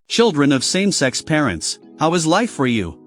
Children of same-sex parents, how is life for you?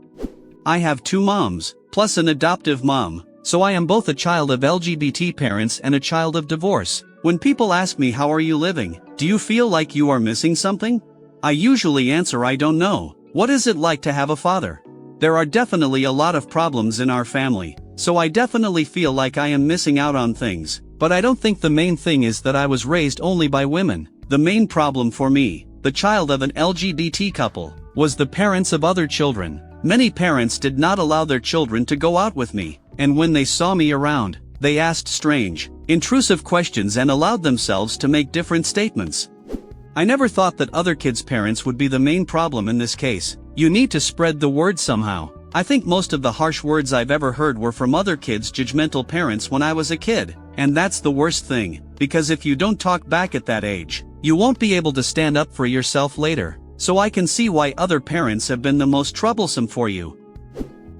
I have two moms, plus an adoptive mom, so I am both a child of LGBT parents and a child of divorce. When people ask me how are you living, do you feel like you are missing something? I usually answer I don't know. What is it like to have a father? There are definitely a lot of problems in our family, so I definitely feel like I am missing out on things, but I don't think the main thing is that I was raised only by women. The main problem for me, the child of an LGBT couple, was the parents of other children. Many parents did not allow their children to go out with me, and when they saw me around, they asked strange, intrusive questions and allowed themselves to make different statements. I never thought that other kids' parents would be the main problem in this case. You need to spread the word somehow. I think most of the harsh words I've ever heard were from other kids' judgmental parents when I was a kid, and that's the worst thing, because if you don't talk back at that age, you won't be able to stand up for yourself later. So I can see why other parents have been the most troublesome for you.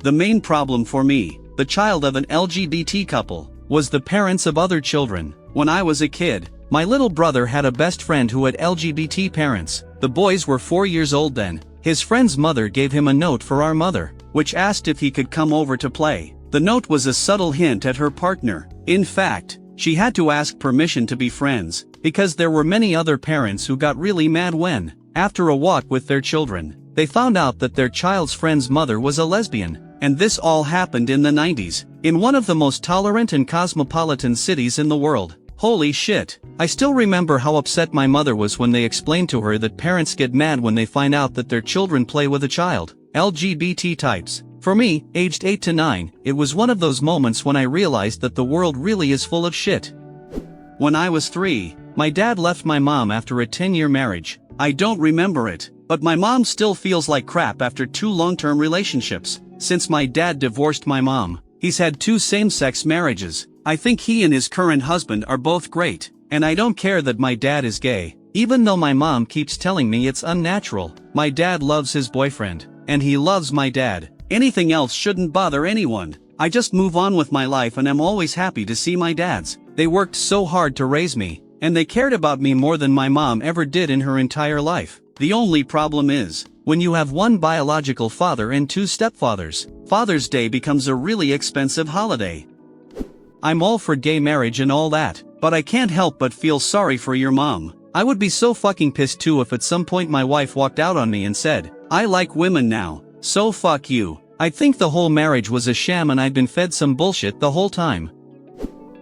The main problem for me, the child of an LGBT couple, was the parents of other children. When I was a kid, my little brother had a best friend who had LGBT parents. The boys were 4 years old then. His friend's mother gave him a note for our mother, which asked if he could come over to play. The note was a subtle hint at her partner. In fact, she had to ask permission to be friends, because there were many other parents who got really mad when, after a walk with their children, they found out that their child's friend's mother was a lesbian. And this all happened in the 90s, in one of the most tolerant and cosmopolitan cities in the world. Holy shit. I still remember how upset my mother was when they explained to her that parents get mad when they find out that their children play with a child. LGBT types. For me, aged 8 to 9, it was one of those moments when I realized that the world really is full of shit. When I was 3, my dad left my mom after a 10-year marriage. I don't remember it, but my mom still feels like crap after 2 long-term relationships. Since my dad divorced my mom, he's had 2 same-sex marriages. I think he and his current husband are both great, and I don't care that my dad is gay. Even though my mom keeps telling me it's unnatural, my dad loves his boyfriend, and he loves my dad. Anything else shouldn't bother anyone. I just move on with my life and I'm always happy to see my dads. They worked so hard to raise me, and they cared about me more than my mom ever did in her entire life. The only problem is, when you have one biological father and 2 stepfathers, Father's Day becomes a really expensive holiday. I'm all for gay marriage and all that, but I can't help but feel sorry for your mom. I would be so fucking pissed too if at some point my wife walked out on me and said, I like women now, so fuck you. I think the whole marriage was a sham and I'd been fed some bullshit the whole time.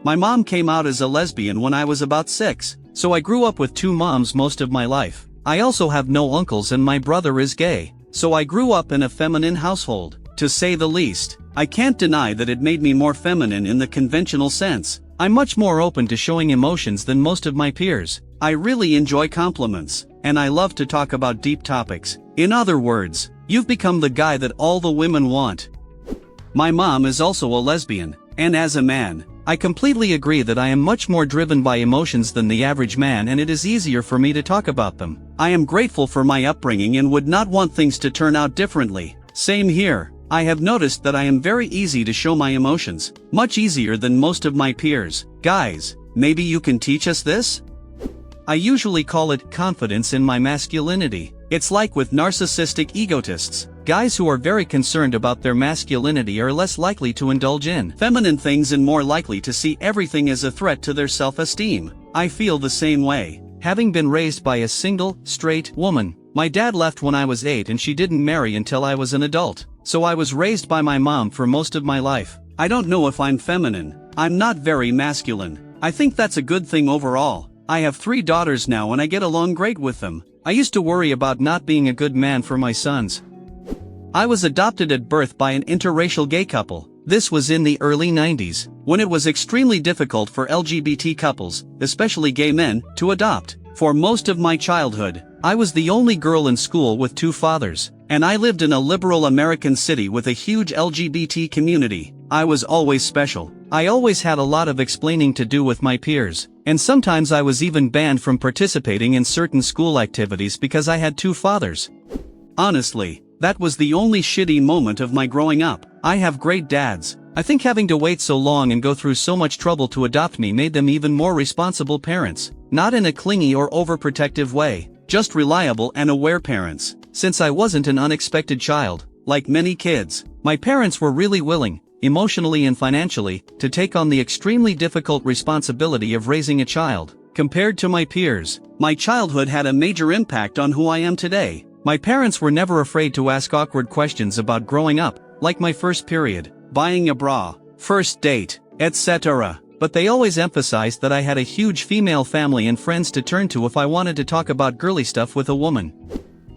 My mom came out as a lesbian when I was about 6, so I grew up with 2 moms most of my life. I also have no uncles and my brother is gay, so I grew up in a feminine household, to say the least. I can't deny that it made me more feminine in the conventional sense. I'm much more open to showing emotions than most of my peers. I really enjoy compliments, and I love to talk about deep topics. In other words, you've become the guy that all the women want. My mom is also a lesbian, and as a man, I completely agree that I am much more driven by emotions than the average man and it is easier for me to talk about them. I am grateful for my upbringing and would not want things to turn out differently. Same here. I have noticed that I am very easy to show my emotions, much easier than most of my peers. Guys, maybe you can teach us this? I usually call it confidence in my masculinity. It's like with narcissistic egotists. Guys who are very concerned about their masculinity are less likely to indulge in feminine things and more likely to see everything as a threat to their self-esteem. I feel the same way. Having been raised by a single, straight woman, my dad left when I was 8 and she didn't marry until I was an adult. So I was raised by my mom for most of my life. I don't know if I'm feminine. I'm not very masculine. I think that's a good thing overall. I have 3 daughters now and I get along great with them. I used to worry about not being a good man for my sons. I was adopted at birth by an interracial gay couple. This was in the early 90s, when it was extremely difficult for LGBT couples, especially gay men, to adopt. For most of my childhood, I was the only girl in school with 2 fathers, and I lived in a liberal American city with a huge LGBT community. I was always special. I always had a lot of explaining to do with my peers, and sometimes I was even banned from participating in certain school activities because I had 2 fathers. Honestly, that was the only shitty moment of my growing up. I have great dads. I think having to wait so long and go through so much trouble to adopt me made them even more responsible parents. Not in a clingy or overprotective way, just reliable and aware parents. Since I wasn't an unexpected child, like many kids, my parents were really willing, emotionally and financially, to take on the extremely difficult responsibility of raising a child. Compared to my peers, my childhood had a major impact on who I am today. My parents were never afraid to ask awkward questions about growing up, like my first period, buying a bra, first date, etc. But they always emphasized that I had a huge female family and friends to turn to if I wanted to talk about girly stuff with a woman.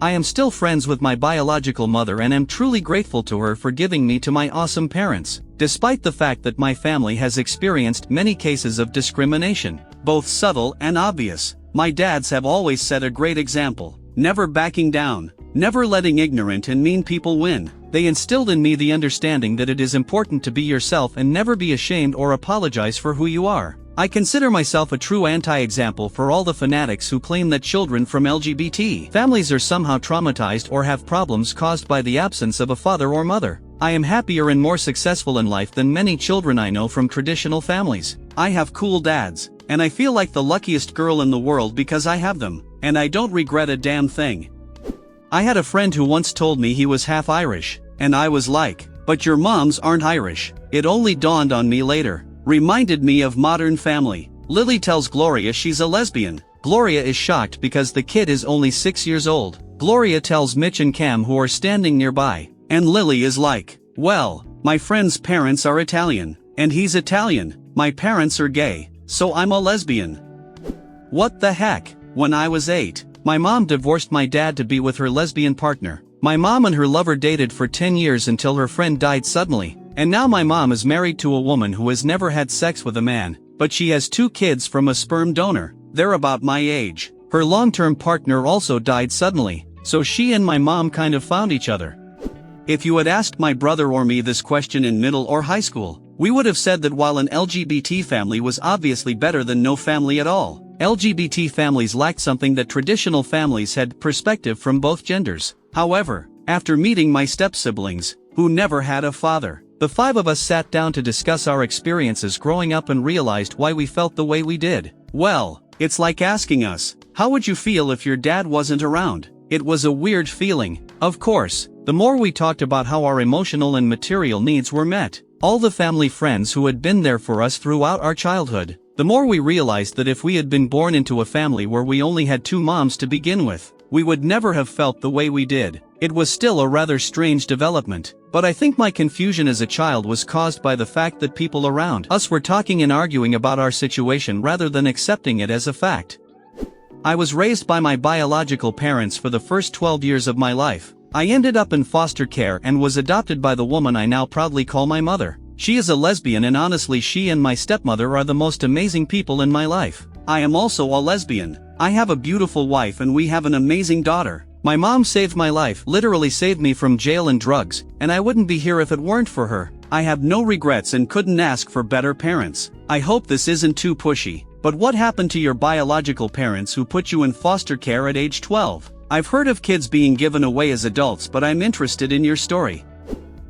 I am still friends with my biological mother and am truly grateful to her for giving me to my awesome parents, despite the fact that my family has experienced many cases of discrimination, both subtle and obvious. My dads have always set a great example, never backing down, never letting ignorant and mean people win. They instilled in me the understanding that it is important to be yourself and never be ashamed or apologize for who you are. I consider myself a true anti-example for all the fanatics who claim that children from LGBT families are somehow traumatized or have problems caused by the absence of a father or mother. I am happier and more successful in life than many children I know from traditional families. I have cool dads, and I feel like the luckiest girl in the world because I have them, and I don't regret a damn thing. I had a friend who once told me he was half Irish, and I was like, but your moms aren't Irish. It only dawned on me later. Reminded me of Modern Family. Lily tells Gloria she's a lesbian. Gloria is shocked because the kid is only 6 years old. Gloria tells Mitch and Cam who are standing nearby, and Lily is like, well, my friend's parents are Italian, and he's Italian. My parents are gay, so I'm a lesbian. What the heck? When I was 8, my mom divorced my dad to be with her lesbian partner. My mom and her lover dated for 10 years until her friend died suddenly. And now my mom is married to a woman who has never had sex with a man, but she has 2 kids from a sperm donor. They're about my age. Her long-term partner also died suddenly, so she and my mom kind of found each other. If you had asked my brother or me this question in middle or high school, we would have said that while an LGBT family was obviously better than no family at all, LGBT families lacked something that traditional families had: perspective from both genders. However, after meeting my step-siblings, who never had a father, the 5 of us sat down to discuss our experiences growing up and realized why we felt the way we did. Well, it's like asking us, how would you feel if your dad wasn't around? It was a weird feeling. Of course, the more we talked about how our emotional and material needs were met, all the family friends who had been there for us throughout our childhood, the more we realized that if we had been born into a family where we only had 2 moms to begin with, we would never have felt the way we did. It was still a rather strange development, but I think my confusion as a child was caused by the fact that people around us were talking and arguing about our situation rather than accepting it as a fact. I was raised by my biological parents for the first 12 years of my life. I ended up in foster care and was adopted by the woman I now proudly call my mother. She is a lesbian, and honestly she and my stepmother are the most amazing people in my life. I am also a lesbian. I have a beautiful wife and we have an amazing daughter. My mom saved my life, literally saved me from jail and drugs, and I wouldn't be here if it weren't for her. I have no regrets and couldn't ask for better parents. I hope this isn't too pushy, but what happened to your biological parents who put you in foster care at age 12? I've heard of kids being given away as adults, but I'm interested in your story.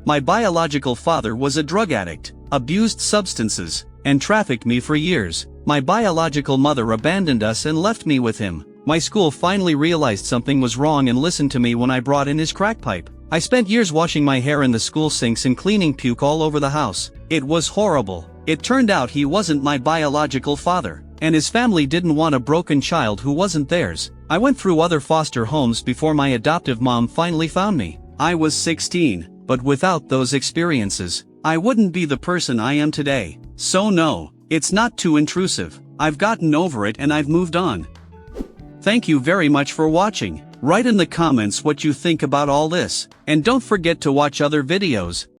My biological father was a drug addict, abused substances, and trafficked me for years. My biological mother abandoned us and left me with him. My school finally realized something was wrong and listened to me when I brought in his crack pipe. I spent years washing my hair in the school sinks and cleaning puke all over the house. It was horrible. It turned out he wasn't my biological father, and his family didn't want a broken child who wasn't theirs. I went through other foster homes before my adoptive mom finally found me. I was 16, but without those experiences, I wouldn't be the person I am today. So no, it's not too intrusive. I've gotten over it and I've moved on. Thank you very much for watching. Write in the comments what you think about all this, and don't forget to watch other videos.